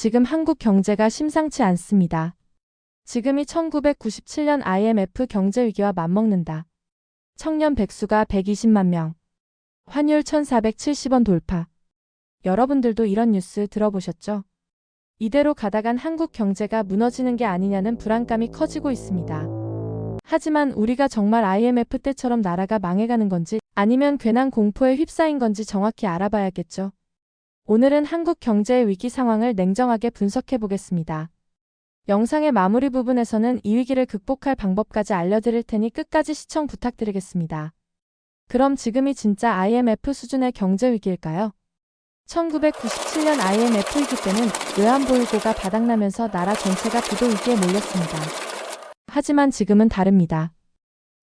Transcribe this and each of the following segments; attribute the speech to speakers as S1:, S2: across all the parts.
S1: 지금 한국 경제가 심상치 않습니다. 지금이 1997년 IMF 경제 위기와 맞먹는다. 청년 백수가 120만 명. 환율 1,470원 돌파. 여러분들도 이런 뉴스 들어보셨죠? 이대로 가다간 한국 경제가 무너지는 게 아니냐는 불안감이 커지고 있습니다. 하지만 우리가 정말 IMF 때처럼 나라가 망해가는 건지 아니면 괜한 공포에 휩싸인 건지 정확히 알아봐야겠죠. 오늘은 한국 경제의 위기 상황을 냉정하게 분석해 보겠습니다. 영상의 마무리 부분에서는 이 위기를 극복할 방법까지 알려드릴 테니 끝까지 시청 부탁드리겠습니다. 그럼 지금이 진짜 IMF 수준의 경제 위기일까요? 1997년 IMF 위기 때는 외환보유고가 바닥나면서 나라 전체가 부도 위기에 몰렸습니다. 하지만 지금은 다릅니다.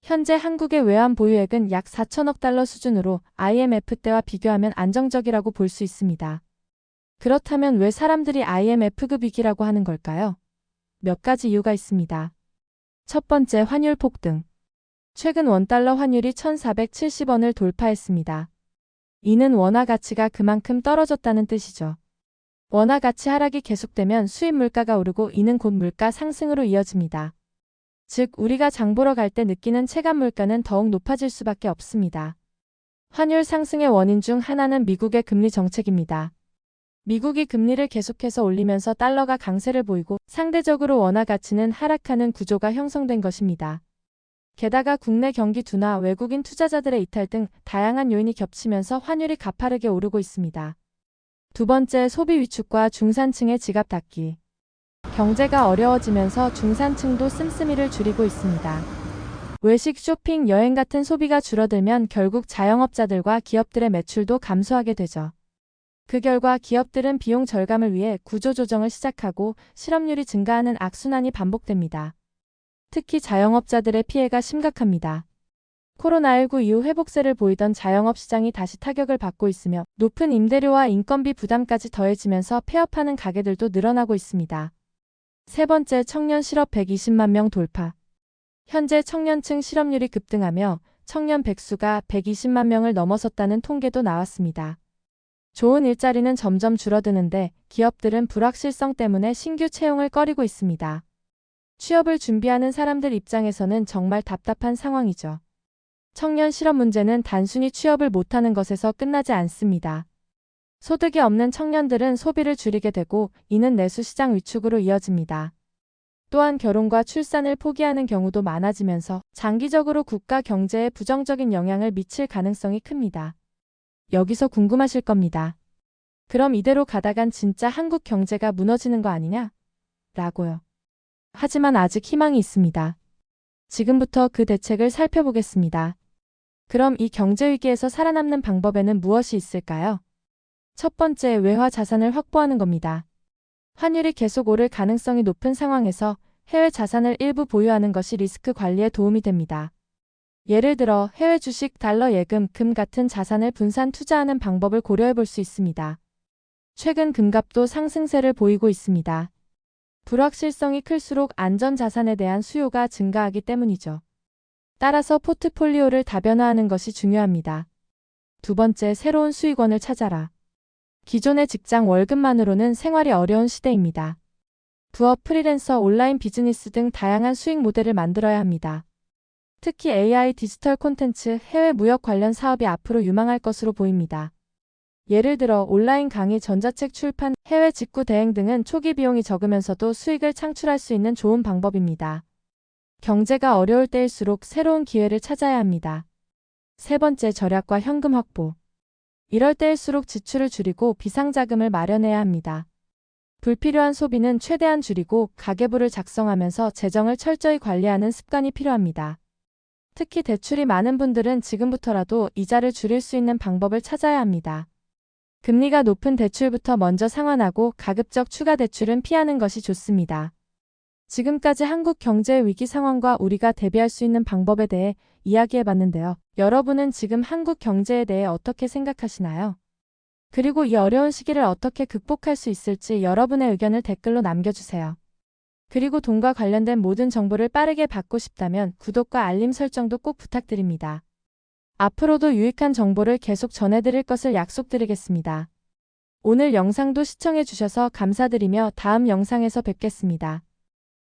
S1: 현재 한국의 외환 보유액은 약 4천억 달러 수준으로 IMF 때와 비교하면 안정적이라고 볼 수 있습니다. 그렇다면 왜 사람들이 IMF급 위기라고 하는 걸까요? 몇 가지 이유가 있습니다. 첫 번째, 환율 폭등. 최근 원달러 환율이 1,470원을 돌파했습니다. 이는 원화 가치가 그만큼 떨어졌다는 뜻이죠. 원화 가치 하락이 계속되면 수입 물가가 오르고 이는 곧 물가 상승으로 이어집니다. 즉, 우리가 장 보러 갈 때 느끼는 체감 물가는 더욱 높아질 수밖에 없습니다. 환율 상승의 원인 중 하나는 미국의 금리 정책입니다. 미국이 금리를 계속해서 올리면서 달러가 강세를 보이고 상대적으로 원화 가치는 하락하는 구조가 형성된 것입니다. 게다가 국내 경기 둔화, 외국인 투자자들의 이탈 등 다양한 요인이 겹치면서 환율이 가파르게 오르고 있습니다. 두 번째, 소비 위축과 중산층의 지갑 닫기. 경제가 어려워지면서 중산층도 씀씀이를 줄이고 있습니다. 외식, 쇼핑, 여행 같은 소비가 줄어들면 결국 자영업자들과 기업들의 매출도 감소하게 되죠. 그 결과 기업들은 비용 절감을 위해 구조조정을 시작하고 실업률이 증가하는 악순환이 반복됩니다. 특히 자영업자들의 피해가 심각합니다. 코로나19 이후 회복세를 보이던 자영업 시장이 다시 타격을 받고 있으며 높은 임대료와 인건비 부담까지 더해지면서 폐업하는 가게들도 늘어나고 있습니다. 세 번째, 청년 실업 120만 명 돌파. 현재 청년층 실업률이 급등하며 청년 백수가 120만 명을 넘어섰다는 통계도 나왔습니다. 좋은 일자리는 점점 줄어드는데 기업들은 불확실성 때문에 신규 채용을 꺼리고 있습니다. 취업을 준비하는 사람들 입장에서는 정말 답답한 상황이죠. 청년 실업 문제는 단순히 취업을 못하는 것에서 끝나지 않습니다. 소득이 없는 청년들은 소비를 줄이게 되고 이는 내수 시장 위축으로 이어집니다. 또한 결혼과 출산을 포기하는 경우도 많아지면서 장기적으로 국가 경제에 부정적인 영향을 미칠 가능성이 큽니다. 여기서 궁금하실 겁니다. 그럼 이대로 가다간 진짜 한국 경제가 무너지는 거 아니냐? 라고요. 하지만 아직 희망이 있습니다. 지금부터 그 대책을 살펴보겠습니다. 그럼 이 경제 위기에서 살아남는 방법에는 무엇이 있을까요? 첫 번째, 외화 자산을 확보하는 겁니다. 환율이 계속 오를 가능성이 높은 상황에서 해외 자산을 일부 보유하는 것이 리스크 관리에 도움이 됩니다. 예를 들어 해외 주식, 달러 예금, 금 같은 자산을 분산 투자하는 방법을 고려해 볼 수 있습니다. 최근 금값도 상승세를 보이고 있습니다. 불확실성이 클수록 안전 자산에 대한 수요가 증가하기 때문이죠. 따라서 포트폴리오를 다변화하는 것이 중요합니다. 두 번째, 새로운 수익원을 찾아라. 기존의 직장 월급만으로는 생활이 어려운 시대입니다. 부업, 프리랜서, 온라인 비즈니스 등 다양한 수익 모델을 만들어야 합니다. 특히 AI, 디지털 콘텐츠, 해외 무역 관련 사업이 앞으로 유망할 것으로 보입니다. 예를 들어 온라인 강의, 전자책 출판, 해외 직구 대행 등은 초기 비용이 적으면서도 수익을 창출할 수 있는 좋은 방법입니다. 경제가 어려울 때일수록 새로운 기회를 찾아야 합니다. 세 번째, 절약과 현금 확보. 이럴 때일수록 지출을 줄이고 비상자금을 마련해야 합니다. 불필요한 소비는 최대한 줄이고 가계부를 작성하면서 재정을 철저히 관리하는 습관이 필요합니다. 특히 대출이 많은 분들은 지금부터라도 이자를 줄일 수 있는 방법을 찾아야 합니다. 금리가 높은 대출부터 먼저 상환하고 가급적 추가 대출은 피하는 것이 좋습니다. 지금까지 한국 경제의 위기 상황과 우리가 대비할 수 있는 방법에 대해 이야기해봤는데요. 여러분은 지금 한국 경제에 대해 어떻게 생각하시나요? 그리고 이 어려운 시기를 어떻게 극복할 수 있을지 여러분의 의견을 댓글로 남겨주세요. 그리고 돈과 관련된 모든 정보를 빠르게 받고 싶다면 구독과 알림 설정도 꼭 부탁드립니다. 앞으로도 유익한 정보를 계속 전해드릴 것을 약속드리겠습니다. 오늘 영상도 시청해 주셔서 감사드리며 다음 영상에서 뵙겠습니다.